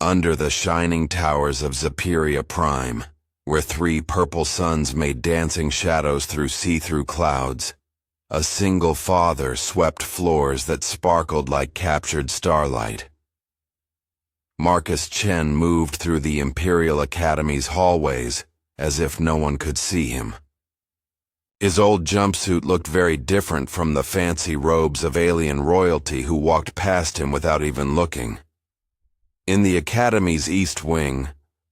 Under the shining towers of Zapiria Prime, where 3 purple suns made dancing shadows through see-through clouds, a single father swept floors that sparkled like captured starlight. Marcus Chen moved through the Imperial Academy's hallways as if no one could see him. His old jumpsuit looked very different from the fancy robes of alien royalty who walked past him without even looking. In the Academy's East Wing,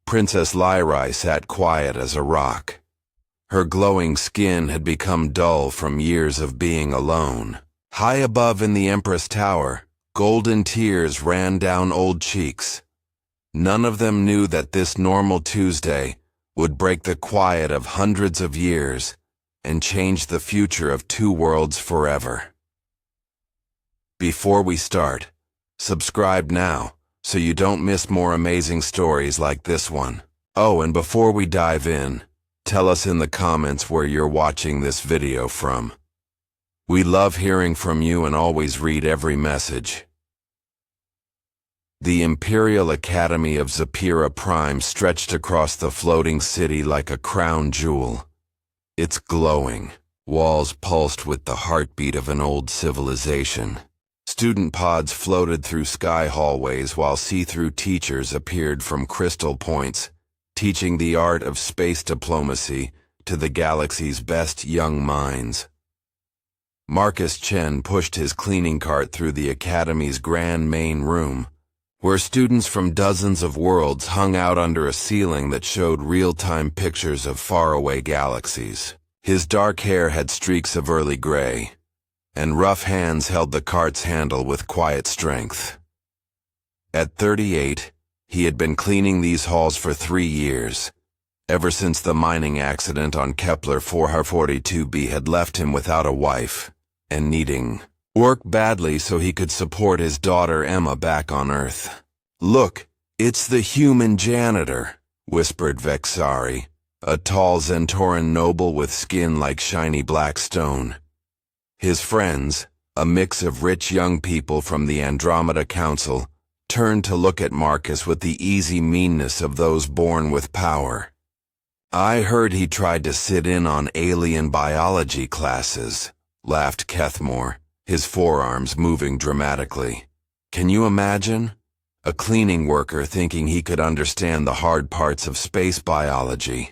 Princess Lyrai sat quiet as a rock. Her glowing skin had become dull from years of being alone. High above in the Empress Tower, golden tears ran down old cheeks. None of them knew that this normal Tuesday would break the quiet of hundreds of years and change the future of 2 worlds forever. Before we start, subscribe now so you don't miss more amazing stories like this one. Oh, and before we dive in, tell us in the comments where you're watching this video from. We love hearing from you and always read every message. The Imperial Academy of Zapiria Prime stretched across the floating city like a crown jewel. Its glowing walls pulsed with the heartbeat of an old civilization. Student pods floated through sky hallways while see-through teachers appeared from crystal points, teaching the art of space diplomacy to the galaxy's best young minds. Marcus Chen pushed his cleaning cart through the Academy's grand main room, where students from dozens of worlds hung out under a ceiling that showed real-time pictures of faraway galaxies. His dark hair had streaks of early gray, and rough hands held the cart's handle with quiet strength. At 38, he had been cleaning these halls for 3 years, ever since the mining accident on Kepler 442b had left him without a wife, and needing work badly so he could support his daughter Emma back on Earth. "Look, it's the human janitor," whispered Vexari, a tall Zentoran noble with skin like shiny black stone. His friends, a mix of rich young people from the Andromeda Council, turned to look at Marcus with the easy meanness of those born with power. "I heard he tried to sit in on alien biology classes," laughed Kethmore, his forearms moving dramatically. "Can you imagine? A cleaning worker thinking he could understand the hard parts of space biology."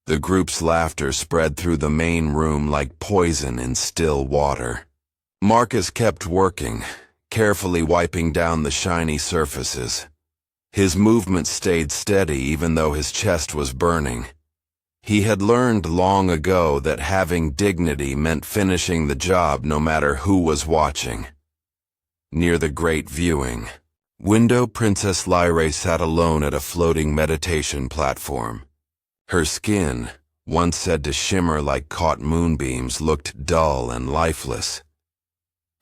The group's laughter spread through the main room like poison in still water. Marcus kept working, carefully wiping down the shiny surfaces. His movements stayed steady even though his chest was burning. He had learned long ago that having dignity meant finishing the job no matter who was watching. Near the great viewing window, Princess Lyrai sat alone at a floating meditation platform. Her skin, once said to shimmer like caught moonbeams, looked dull and lifeless.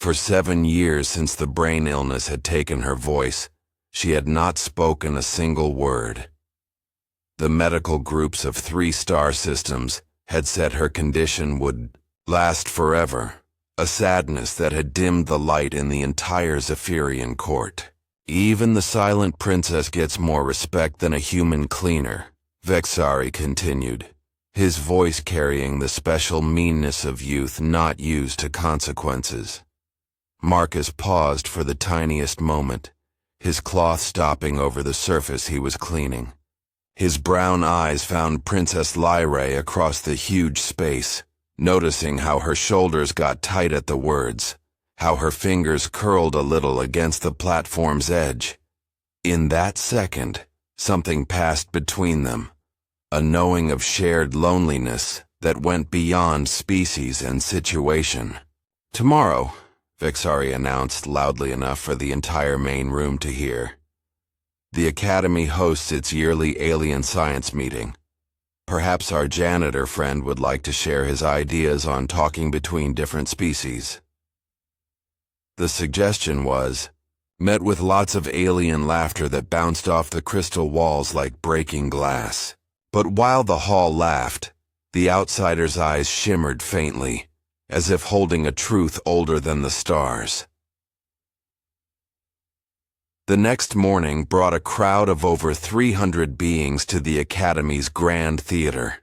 For 7 years since the brain illness had taken her voice, she had not spoken a single word. The medical groups of 3 star systems had said her condition would last forever, a sadness that had dimmed the light in the entire Zephyrian court. "Even the silent princess gets more respect than a human cleaner," Vexari continued, his voice carrying the special meanness of youth not used to consequences. Marcus paused for the tiniest moment, his cloth stopping over the surface he was cleaning. His brown eyes found Princess Lyrai across the huge space, noticing how her shoulders got tight at the words, how her fingers curled a little against the platform's edge. In that second, something passed between them, a knowing of shared loneliness that went beyond species and situation. "Tomorrow," Vexari announced loudly enough for the entire main room to hear, "the Academy hosts its yearly alien science meeting. Perhaps our janitor friend would like to share his ideas on talking between different species." The suggestion was met with lots of alien laughter that bounced off the crystal walls like breaking glass. But while the hall laughed, the outsider's eyes shimmered faintly, as if holding a truth older than the stars. The next morning brought a crowd of over 300 beings to the Academy's Grand Theater.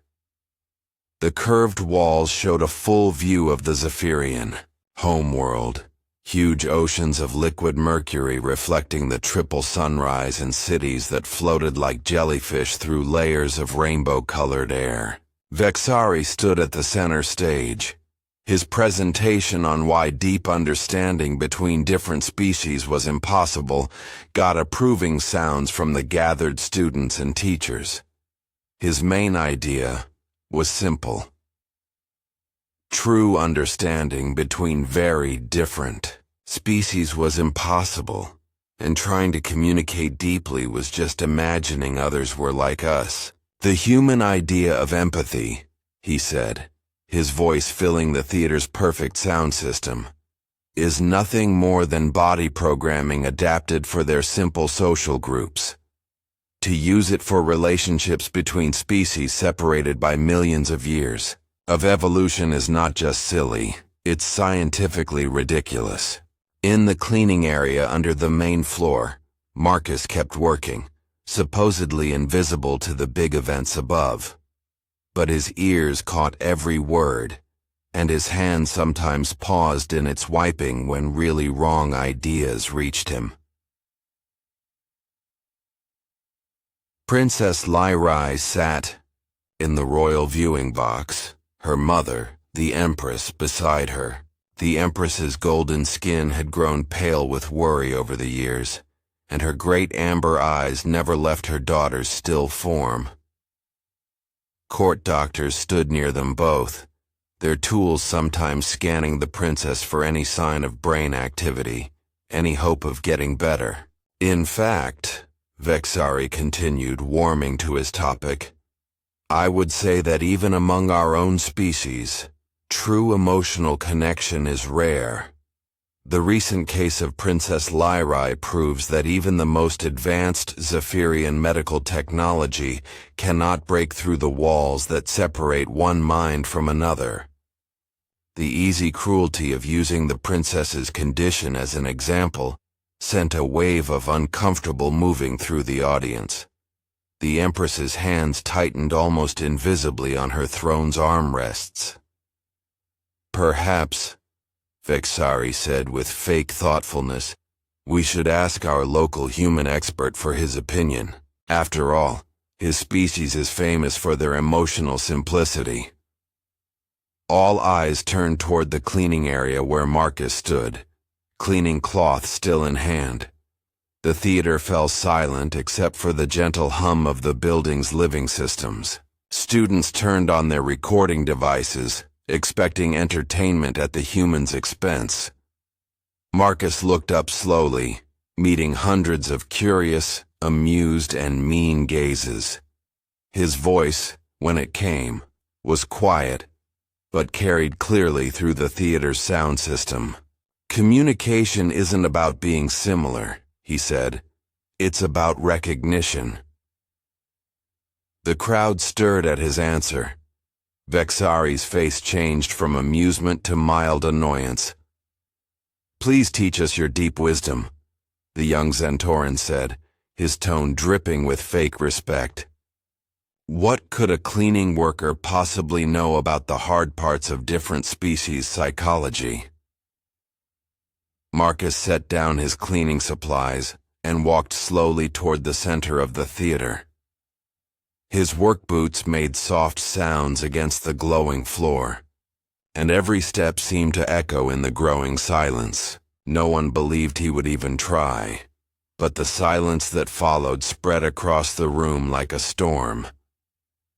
The curved walls showed a full view of the Zephyrian homeworld, huge oceans of liquid mercury reflecting the triple sunrise in cities that floated like jellyfish through layers of rainbow-colored air. Vexari stood at the center stage. His presentation on why deep understanding between different species was impossible got approving sounds from the gathered students and teachers. His main idea was simple. True understanding between very different species was impossible, and trying to communicate deeply was just imagining others were like us. The human idea of empathy, he said, his voice filling the theater's perfect sound system, is nothing more than body programming adapted for their simple social groups. To use it for relationships between species separated by millions of years of evolution is not just silly, it's scientifically ridiculous. In the cleaning area under the main floor, Marcus kept working, supposedly invisible to the big events above. But his ears caught every word, and his hand sometimes paused in its wiping when really wrong ideas reached him. Princess Lyrai sat in the royal viewing box, her mother, the Empress, beside her. The Empress's golden skin had grown pale with worry over the years, and her great amber eyes never left her daughter's still form. Court doctors stood near them both, their tools sometimes scanning the princess for any sign of brain activity, any hope of getting better. In fact, Vexari continued, warming to his topic, I would say that even among our own species, true emotional connection is rare. The recent case of Princess Lyrai proves that even the most advanced Zephyrian medical technology cannot break through the walls that separate one mind from another. The easy cruelty of using the princess's condition as an example sent a wave of uncomfortable moving through the audience. The Empress's hands tightened almost invisibly on her throne's armrests. Perhaps, Vexari said with fake thoughtfulness, we should ask our local human expert for his opinion. After all, his species is famous for their emotional simplicity. All eyes turned toward the cleaning area where Marcus stood, cleaning cloth still in hand. The theater fell silent except for the gentle hum of the building's living systems. Students turned on their recording devices, expecting entertainment at the human's expense. Marcus looked up slowly, meeting hundreds of curious, amused, and mean gazes. His voice, when it came, was quiet, but carried clearly through the theater's sound system. Communication isn't about being similar, he said. It's about recognition. The crowd stirred at his answer. Vexari's face changed from amusement to mild annoyance. Please teach us your deep wisdom, the young Zentoran said, his tone dripping with fake respect. What could a cleaning worker possibly know about the hard parts of different species' psychology? Marcus set down his cleaning supplies and walked slowly toward the center of the theater. His work boots made soft sounds against the glowing floor, and every step seemed to echo in the growing silence. No one believed he would even try, but the silence that followed spread across the room like a storm.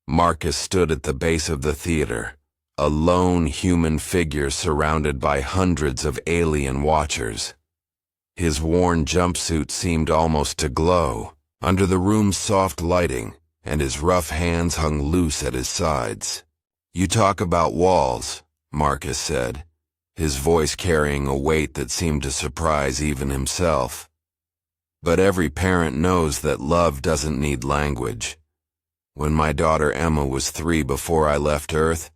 Marcus stood at the base of the theater, a lone human figure surrounded by hundreds of alien watchers. His worn jumpsuit seemed almost to glow under the room's soft lighting, and his rough hands hung loose at his sides. You talk about walls, Marcus said, his voice carrying a weight that seemed to surprise even himself. But every parent knows that love doesn't need language. When my daughter Emma was 3 before I left Earth,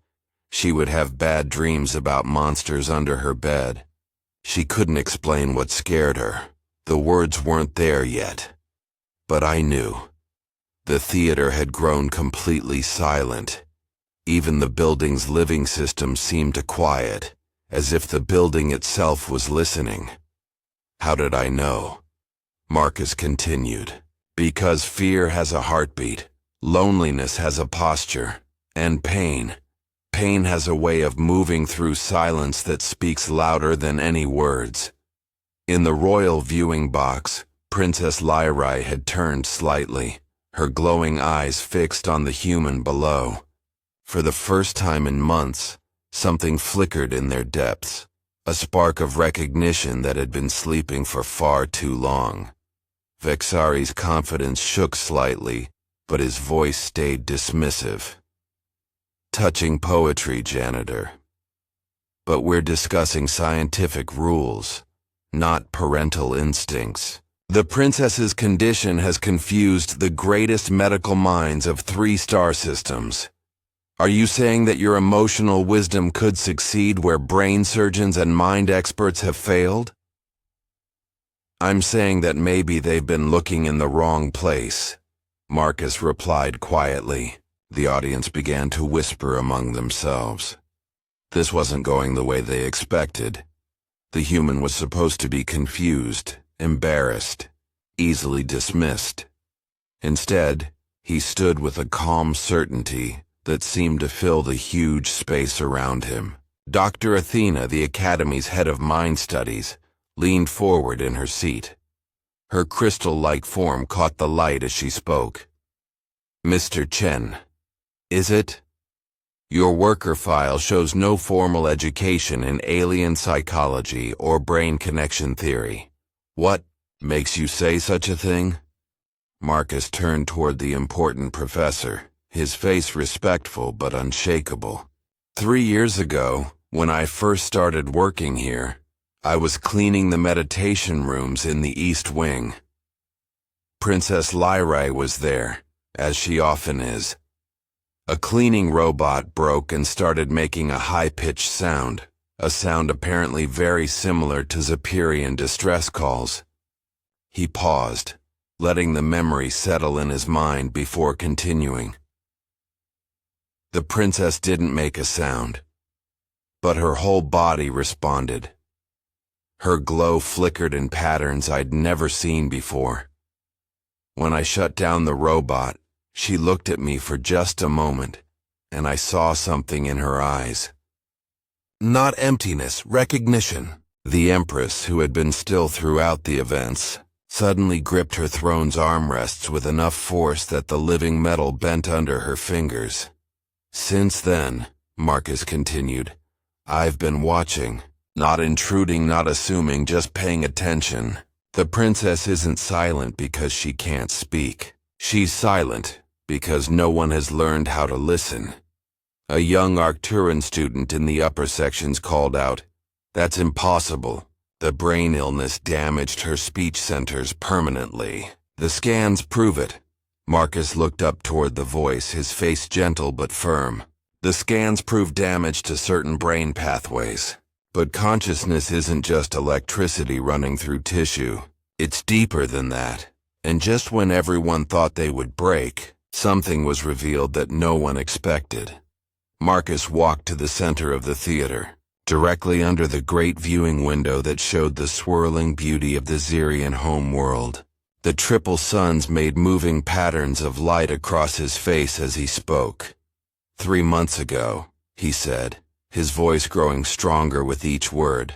she would have bad dreams about monsters under her bed. She couldn't explain what scared her, The words weren't there yet, but I knew. The theater had grown completely silent. Even the building's living system seemed to quiet, as if the building itself was listening. How did I know? Marcus continued. Because fear has a heartbeat, loneliness has a posture, and pain has a way of moving through silence that speaks louder than any words. In the royal viewing box, Princess Lyrae had turned slightly, her glowing eyes fixed on the human below. For the first time in months, something flickered in their depths, a spark of recognition that had been sleeping for far too long. Vexari's confidence shook slightly, but his voice stayed dismissive. Touching poetry, Janitor. But we're discussing scientific rules, not parental instincts. The princess's condition has confused the greatest medical minds of 3-star systems. Are you saying that your emotional wisdom could succeed where brain surgeons and mind experts have failed? I'm saying that maybe they've been looking in the wrong place, Marcus replied quietly. The audience began to whisper among themselves. This wasn't going the way they expected. The human was supposed to be confused, embarrassed, easily dismissed. Instead, he stood with a calm certainty that seemed to fill the huge space around him. Dr. Athena, the Academy's head of mind studies, leaned forward in her seat. Her crystal-like form caught the light as she spoke. Mr. Chen, is it? Your worker file shows no formal education in alien psychology or brain connection theory. What makes you say such a thing? Marcus turned toward the important professor, his face respectful but unshakable. 3 years ago, when I first started working here, I was cleaning the meditation rooms in the East Wing. Princess Lyrae was there, as she often is. A cleaning robot broke and started making a high-pitched sound, a sound apparently very similar to Zephyrian distress calls. He paused, letting the memory settle in his mind before continuing. The princess didn't make a sound, but her whole body responded. Her glow flickered in patterns I'd never seen before. When I shut down the robot, she looked at me for just a moment, and I saw something in her eyes. Not emptiness, recognition. The Empress, who had been still throughout the events, suddenly gripped her throne's armrests with enough force that the living metal bent under her fingers. Since then, Marcus continued, I've been watching, not intruding, not assuming, just paying attention. The princess isn't silent because she can't speak. She's silent because no one has learned how to listen. A young Arcturan student in the upper sections called out, That's impossible. The brain illness damaged her speech centers permanently. The scans prove it. Marcus looked up toward the voice, his face gentle but firm. The scans prove damage to certain brain pathways. But consciousness isn't just electricity running through tissue. It's deeper than that. And just when everyone thought they would break, something was revealed that no one expected. Marcus walked to the center of the theater, directly under the great viewing window that showed the swirling beauty of the Xerian home world. The triple suns made moving patterns of light across his face as he spoke. 3 months ago, he said, his voice growing stronger with each word,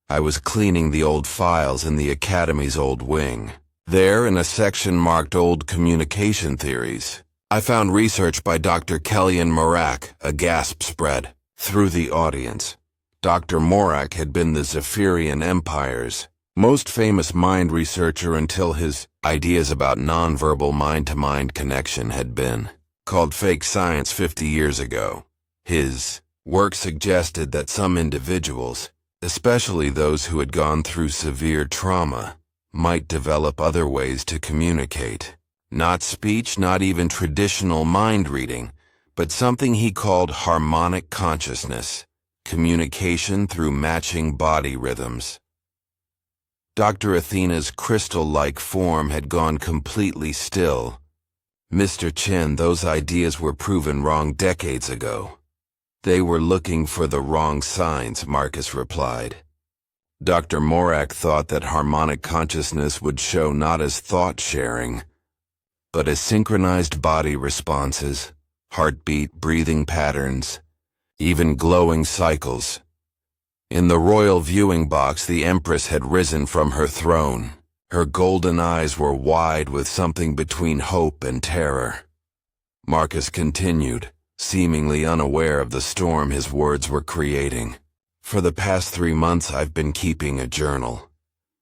I was cleaning the old files in the Academy's old wing. There, in a section marked Old Communication Theories, I found research by Dr. Kellyan Morak. A gasp spread through the audience. Dr. Morak had been the Zephyrian Empire's most famous mind researcher until his ideas about nonverbal mind-to-mind connection had been called fake science 50 years ago. His work suggested that some individuals, especially those who had gone through severe trauma, might develop other ways to communicate. Not speech, not even traditional mind reading, but something he called harmonic consciousness, communication through matching body rhythms. Dr. Athena's crystal-like form had gone completely still. Mr. Chen, those ideas were proven wrong decades ago. They were looking for the wrong signs, Marcus replied. Dr. Morak thought that harmonic consciousness would show not as thought-sharing, but as synchronized body responses, heartbeat, breathing patterns, even glowing cycles. In the royal viewing box, the Empress had risen from her throne. Her golden eyes were wide with something between hope and terror. Marcus continued, seemingly unaware of the storm his words were creating. For the past 3 months, I've been keeping a journal.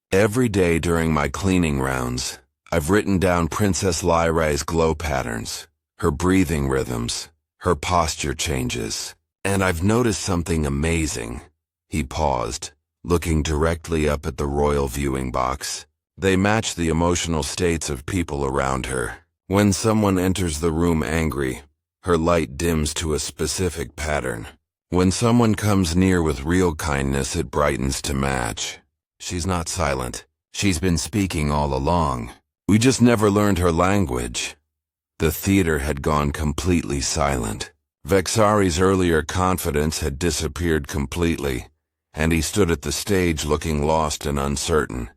Every day during my cleaning rounds, I've written down Princess Lyrai's glow patterns, her breathing rhythms, her posture changes. And I've noticed something amazing. He paused, looking directly up at the royal viewing box. They match the emotional states of people around her. When someone enters the room angry, her light dims to a specific pattern. When someone comes near with real kindness, it brightens to match. She's not silent. She's been speaking all along. We just never learned her language. The theater had gone completely silent. Vexari's earlier confidence had disappeared completely, and he stood at the stage looking lost and uncertain.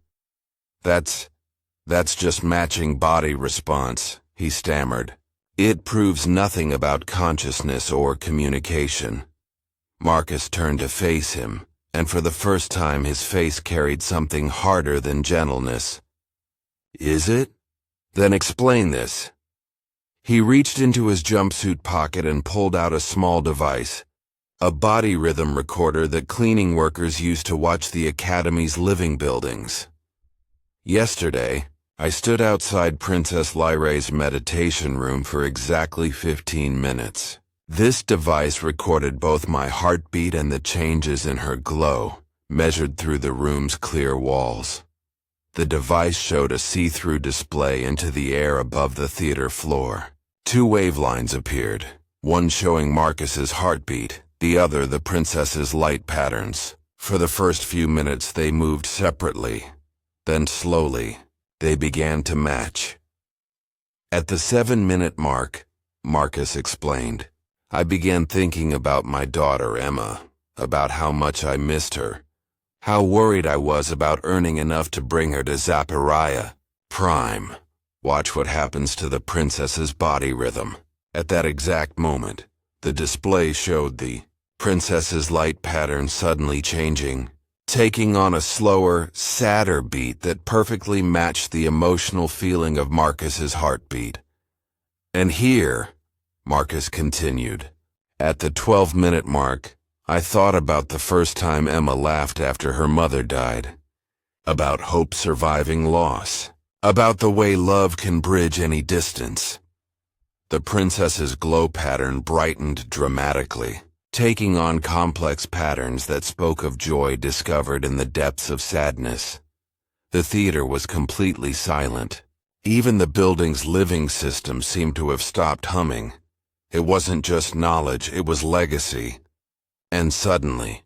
That's just matching body response, he stammered. It proves nothing about consciousness or communication. Marcus turned to face him, and for the first time his face carried something harder than gentleness. Is it? Then explain this. He reached into his jumpsuit pocket and pulled out a small device, a body rhythm recorder that cleaning workers use to watch the Academy's living buildings. Yesterday, I stood outside Princess Lyrai's meditation room for exactly 15 minutes. This device recorded both my heartbeat and the changes in her glow, measured through the room's clear walls. The device showed a see-through display into the air above the theater floor. 2 wavelines appeared, one showing Marcus's heartbeat, the other the princess's light patterns. For the first few minutes they moved separately. Then slowly, they began to match. At the 7-minute mark, Marcus explained, I began thinking about my daughter Emma, about how much I missed her, how worried I was about earning enough to bring her to Zaparia Prime. Watch what happens to the princess's body rhythm. At that exact moment, the display showed the princess's light pattern suddenly changing, taking on a slower, sadder beat that perfectly matched the emotional feeling of Marcus's heartbeat. And here, Marcus continued, at the 12-minute mark, I thought about the first time Emma laughed after her mother died, about hope surviving loss, about the way love can bridge any distance. The princess's glow pattern brightened dramatically, taking on complex patterns that spoke of joy discovered in the depths of sadness. The theater was completely silent. Even the building's living system seemed to have stopped humming. It wasn't just knowledge, it was legacy. And suddenly,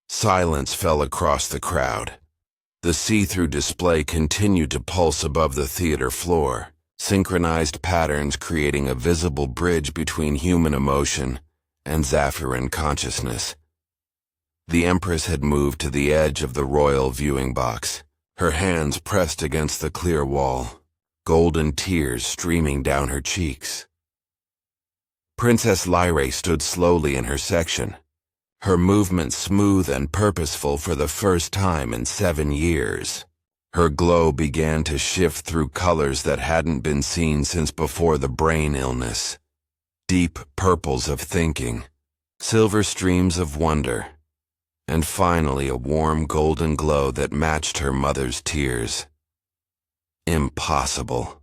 silence fell across the crowd. The see-through display continued to pulse above the theater floor, synchronized patterns creating a visible bridge between human emotion and Zaphiran consciousness. The Empress had moved to the edge of the royal viewing box, her hands pressed against the clear wall, golden tears streaming down her cheeks. Princess Lyrae stood slowly in her section, her movements smooth and purposeful for the first time in 7 years. Her glow began to shift through colors that hadn't been seen since before the brain illness. Deep purples of thinking, silver streams of wonder, and finally a warm golden glow that matched her mother's tears. Impossible,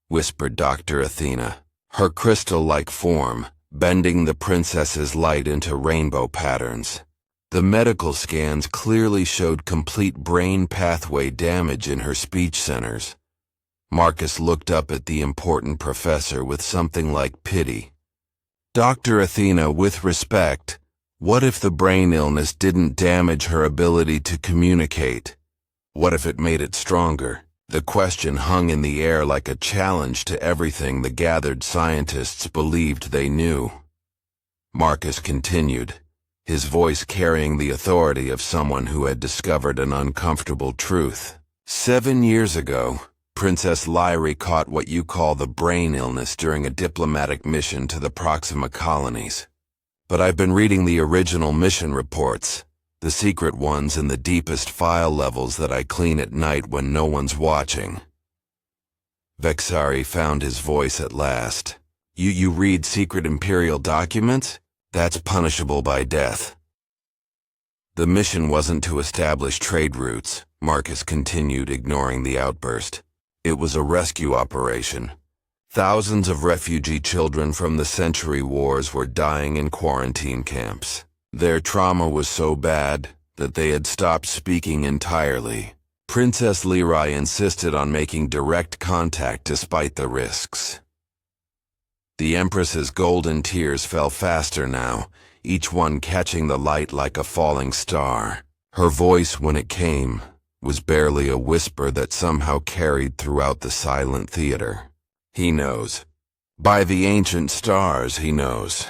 whispered Dr. Athena, her crystal-like form bending the princess's light into rainbow patterns. The medical scans clearly showed complete brain pathway damage in her speech centers. Marcus looked up at the important professor with something like pity. Dr. Athena, with respect, what if the brain illness didn't damage her ability to communicate? What if it made it stronger? The question hung in the air like a challenge to everything the gathered scientists believed they knew. Marcus continued, his voice carrying the authority of someone who had discovered an uncomfortable truth. 7 years ago, Princess Lyra caught what you call the brain illness during a diplomatic mission to the Proxima colonies. But I've been reading the original mission reports, the secret ones in the deepest file levels that I clean at night when no one's watching. Vexari found his voice at last. You read secret Imperial documents? That's punishable by death. The mission wasn't to establish trade routes, Marcus continued, ignoring the outburst. It was a rescue operation. Thousands of refugee children from the Century Wars were dying in quarantine camps. Their trauma was so bad that they had stopped speaking entirely. Princess Lyra insisted on making direct contact despite the risks. The Empress's golden tears fell faster now, each one catching the light like a falling star. Her voice, when it came, was barely a whisper that somehow carried throughout the silent theater. He knows. By the ancient stars, he knows.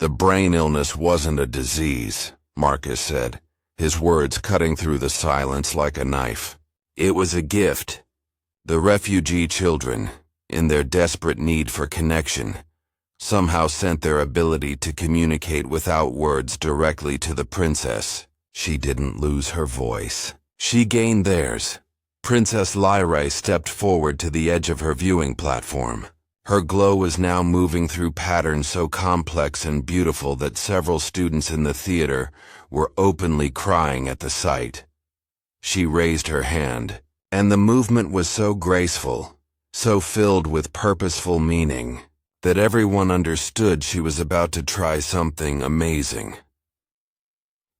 The brain illness wasn't a disease, Marcus said, his words cutting through the silence like a knife. It was a gift. The refugee children, in their desperate need for connection, somehow sent their ability to communicate without words directly to the princess. She didn't lose her voice. She gained theirs. Princess Lyra stepped forward to the edge of her viewing platform. Her glow was now moving through patterns so complex and beautiful that several students in the theater were openly crying at the sight. She raised her hand, and the movement was so graceful, so filled with purposeful meaning, that everyone understood she was about to try something amazing.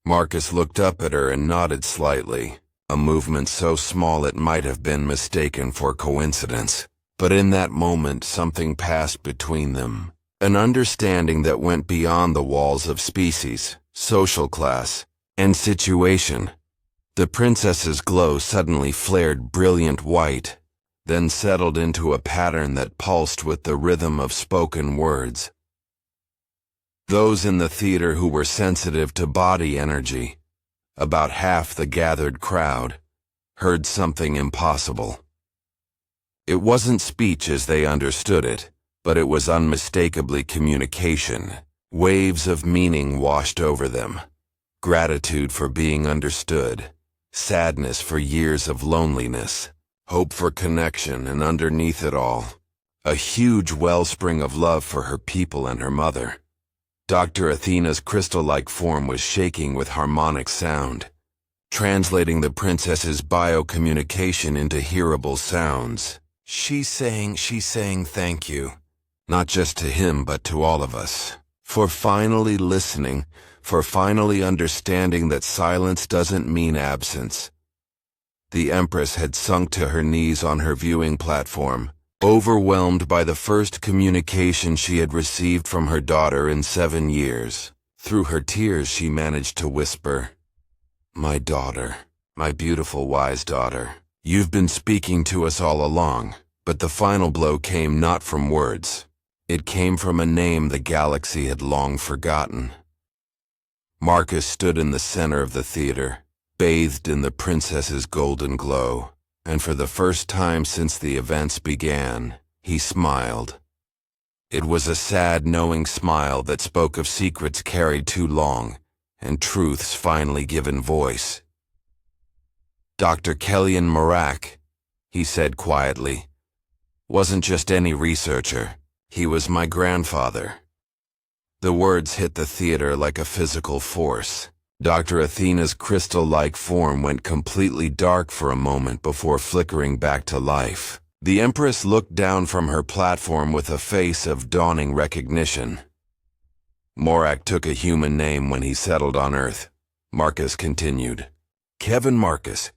Marcus looked up at her and nodded slightly, a movement so small it might have been mistaken for coincidence. But in that moment something passed between them, an understanding that went beyond the walls of species, social class, and situation. The princess's glow suddenly flared brilliant white, then settled into a pattern that pulsed with the rhythm of spoken words. Those in the theater who were sensitive to body energy, about half the gathered crowd, heard something impossible. It wasn't speech as they understood it, but it was unmistakably communication. Waves of meaning washed over them. Gratitude for being understood, sadness for years of loneliness, hope for connection, and underneath it all, a huge wellspring of love for her people and her mother. Dr. Athena's crystal-like form was shaking with harmonic sound, translating the princess's biocommunication into hearable sounds. She's saying thank you, not just to him but to all of us, for finally listening, for finally understanding that silence doesn't mean absence. The Empress had sunk to her knees on her viewing platform, overwhelmed by the first communication she had received from her daughter in 7 years. Through her tears she managed to whisper, "My daughter, my beautiful wise daughter. You've been speaking to us all along," but the final blow came not from words. It came from a name the galaxy had long forgotten. Marcus stood in the center of the theater, bathed in the princess's golden glow, and for the first time since the events began, he smiled. It was a sad, knowing smile that spoke of secrets carried too long, and truths finally given voice. "Dr. Kellyan Marak," he said quietly, "wasn't just any researcher. He was my grandfather." The words hit the theater like a physical force. Dr. Athena's crystal-like form went completely dark for a moment before flickering back to life. The Empress looked down from her platform with a face of dawning recognition. "Morak took a human name when he settled on Earth," Marcus continued. "Kevin Marcus.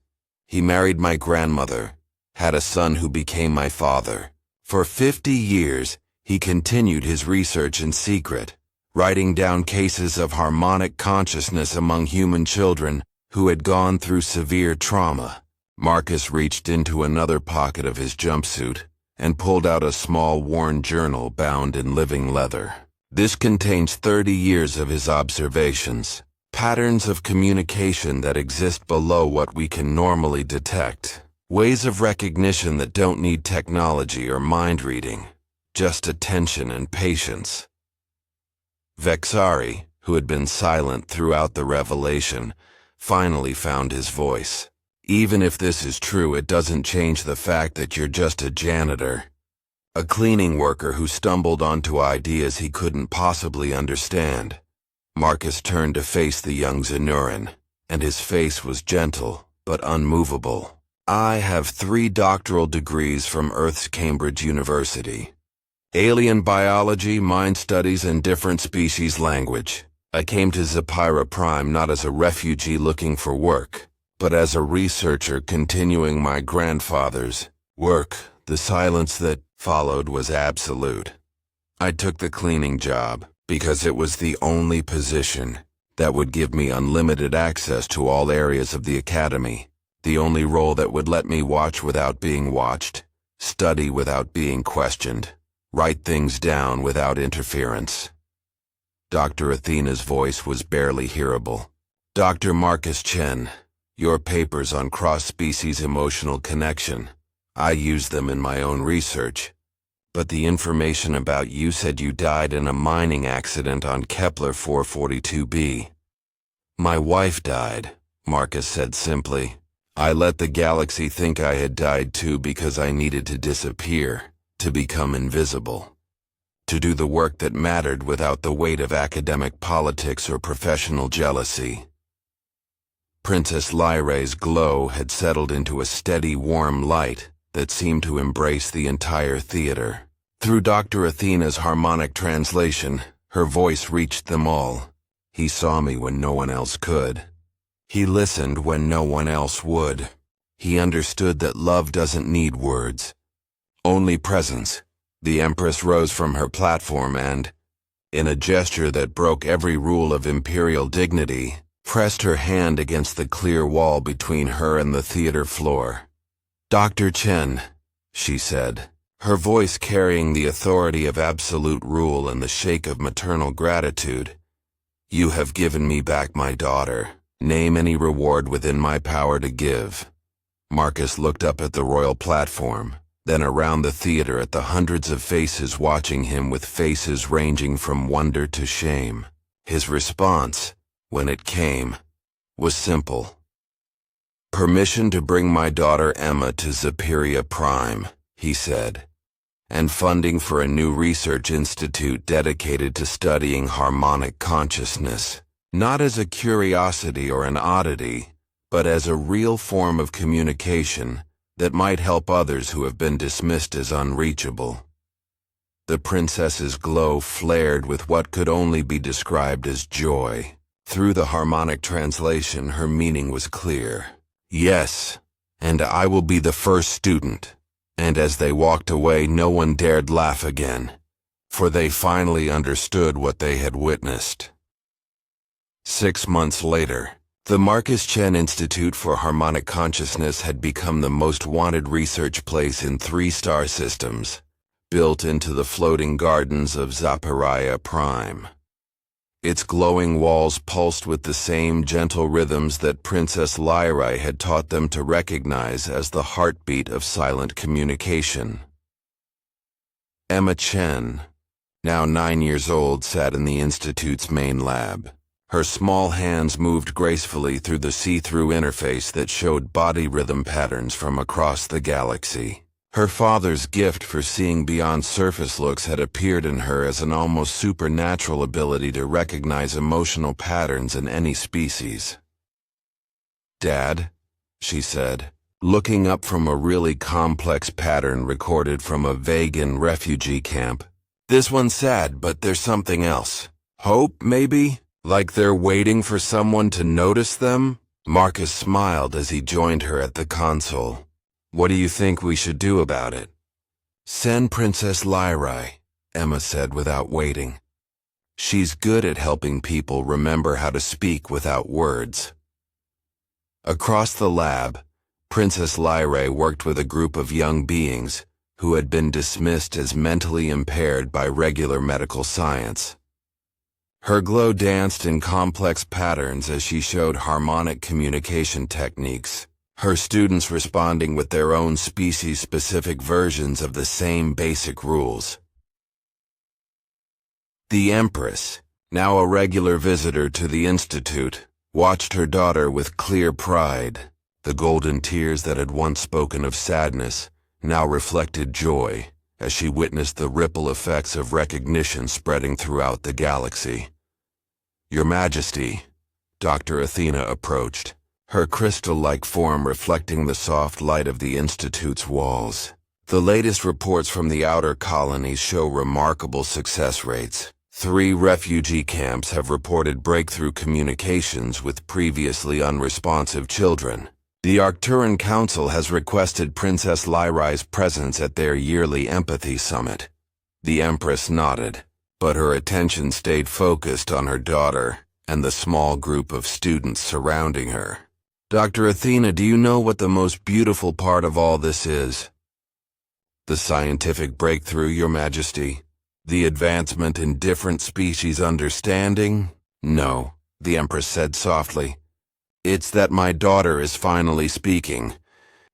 He married my grandmother, had a son who became my father. For 50 years, he continued his research in secret, writing down cases of harmonic consciousness among human children who had gone through severe trauma. Marcus reached into another pocket of his jumpsuit and pulled out a small worn journal bound in living leather. This contains 30 years of his observations, patterns of communication that exist below what we can normally detect, ways of recognition that don't need technology or mind reading, just attention and patience. Vexari, who had been silent throughout the revelation, finally found his voice. Even if this is true, it doesn't change the fact that you're just a janitor. A cleaning worker who stumbled onto ideas he couldn't possibly understand. Marcus turned to face the young Zanuran, and his face was gentle, but unmovable. I have 3 doctoral degrees from Earth's Cambridge University. Alien biology, mind studies, and different species language. I came to Zapira Prime not as a refugee looking for work, but as a researcher continuing my grandfather's work. The silence that followed was absolute. I took the cleaning job because it was the only position that would give me unlimited access to all areas of the academy, the only role that would let me watch without being watched, study without being questioned, write things down without interference. Dr. Athena's voice was barely hearable. Dr. Marcus Chen, your papers on cross-species emotional connection. I used them in my own research, but the information about you said you died in a mining accident on Kepler 442b. My wife died, Marcus said simply. I let the galaxy think I had died too because I needed to disappear, to become invisible, to do the work that mattered without the weight of academic politics or professional jealousy. Princess Lyra's glow had settled into a steady, warm light that seemed to embrace the entire theater. Through Dr. Athena's harmonic translation, her voice reached them all. He saw me when no one else could. He listened when no one else would. He understood that love doesn't need words, only presence. The Empress rose from her platform and, in a gesture that broke every rule of imperial dignity, pressed her hand against the clear wall between her and the theater floor. Dr. Chen, she said, her voice carrying the authority of absolute rule and the shake of maternal gratitude. You have given me back my daughter. Name any reward within my power to give. Marcus looked up at the royal platform, then around the theater at the hundreds of faces watching him with faces ranging from wonder to shame. His response, when it came, was simple. Permission to bring my daughter Emma to Zapira Prime, he said, and funding for a new research institute dedicated to studying harmonic consciousness, not as a curiosity or an oddity, but as a real form of communication that might help others who have been dismissed as unreachable. The princess's glow flared with what could only be described as joy. Through the harmonic translation, her meaning was clear. Yes, and I will be the first student. And as they walked away, no one dared laugh again, for they finally understood what they had witnessed. 6 months later, the Marcus Chen Institute for Harmonic Consciousness had become the most wanted research place in 3-star systems, built into the floating gardens of Zapira Prime. Its glowing walls pulsed with the same gentle rhythms that Princess Lyra had taught them to recognize as the heartbeat of silent communication. Emma Chen, now 9 years old, sat in the Institute's main lab. Her small hands moved gracefully through the see-through interface that showed body rhythm patterns from across the galaxy. Her father's gift for seeing beyond surface looks had appeared in her as an almost supernatural ability to recognize emotional patterns in any species. Dad, she said, looking up from a really complex pattern recorded from a Vegan refugee camp. This one's sad, but there's something else. Hope, maybe? Like they're waiting for someone to notice them? Marcus smiled as he joined her at the console. What do you think we should do about it? Send Princess Lyra, Emma said without waiting. She's good at helping people remember how to speak without words. Across the lab, Princess Lyrae worked with a group of young beings who had been dismissed as mentally impaired by regular medical science. Her glow danced in complex patterns as she showed harmonic communication techniques, her students responding with their own species-specific versions of the same basic rules. The Empress, now a regular visitor to the Institute, watched her daughter with clear pride. The golden tears that had once spoken of sadness now reflected joy as she witnessed the ripple effects of recognition spreading throughout the galaxy. "Your Majesty," Dr. Athena approached, her crystal-like form reflecting the soft light of the Institute's walls. "The latest reports from the outer colonies show remarkable success rates. 3 refugee camps have reported breakthrough communications with previously unresponsive children. The Arcturan Council has requested Princess Lyrae's presence at their yearly empathy summit." The Empress nodded, but her attention stayed focused on her daughter and the small group of students surrounding her. "Dr. Athena, do you know what the most beautiful part of all this is?" "The scientific breakthrough, Your Majesty. The advancement in different species understanding?" "No," the Empress said softly. "It's that my daughter is finally speaking.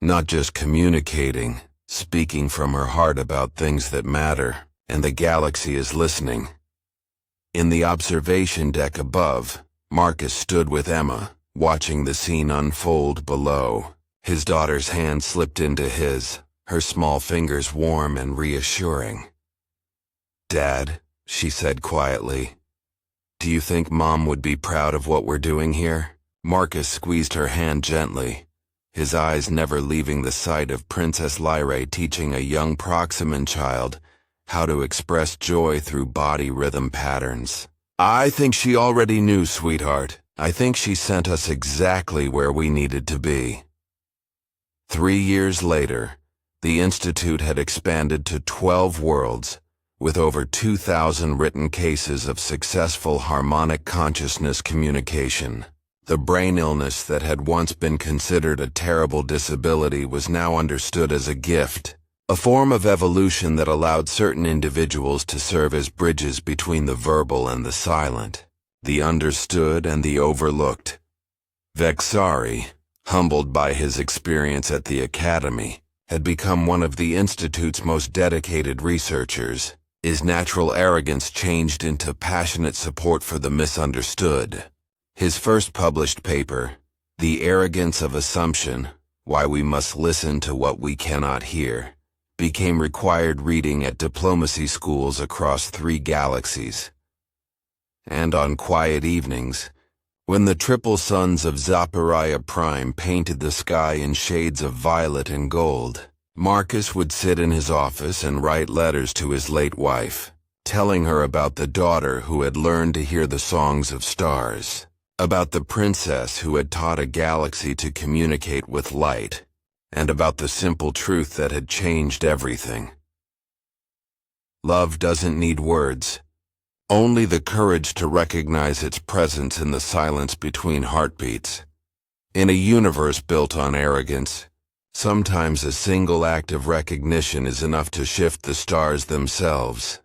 Not just communicating, speaking from her heart about things that matter, and the galaxy is listening." In the observation deck above, Marcus stood with Emma, watching the scene unfold below. His daughter's hand slipped into his, her small fingers warm and reassuring. "Dad," she said quietly, "do you think Mom would be proud of what we're doing here?" Marcus squeezed her hand gently, his eyes never leaving the sight of Princess Lyrae teaching a young Proximan child how to express joy through body rhythm patterns. "I think she already knew, sweetheart. I think she sent us exactly where we needed to be." 3 years later, the Institute had expanded to 12 worlds, with over 2,000 written cases of successful harmonic consciousness communication. The brain illness that had once been considered a terrible disability was now understood as a gift, a form of evolution that allowed certain individuals to serve as bridges between the verbal and the silent, the understood and the overlooked. Vexari, humbled by his experience at the Academy, had become one of the Institute's most dedicated researchers. His natural arrogance changed into passionate support for the misunderstood. His first published paper, The Arrogance of Assumption, Why We Must Listen to What We Cannot Hear, became required reading at diplomacy schools across 3 galaxies. And on quiet evenings, when the triple suns of Zaporia Prime painted the sky in shades of violet and gold, Marcus would sit in his office and write letters to his late wife, telling her about the daughter who had learned to hear the songs of stars, about the princess who had taught a galaxy to communicate with light, and about the simple truth that had changed everything. Love doesn't need words, only the courage to recognize its presence in the silence between heartbeats. In a universe built on arrogance, sometimes a single act of recognition is enough to shift the stars themselves.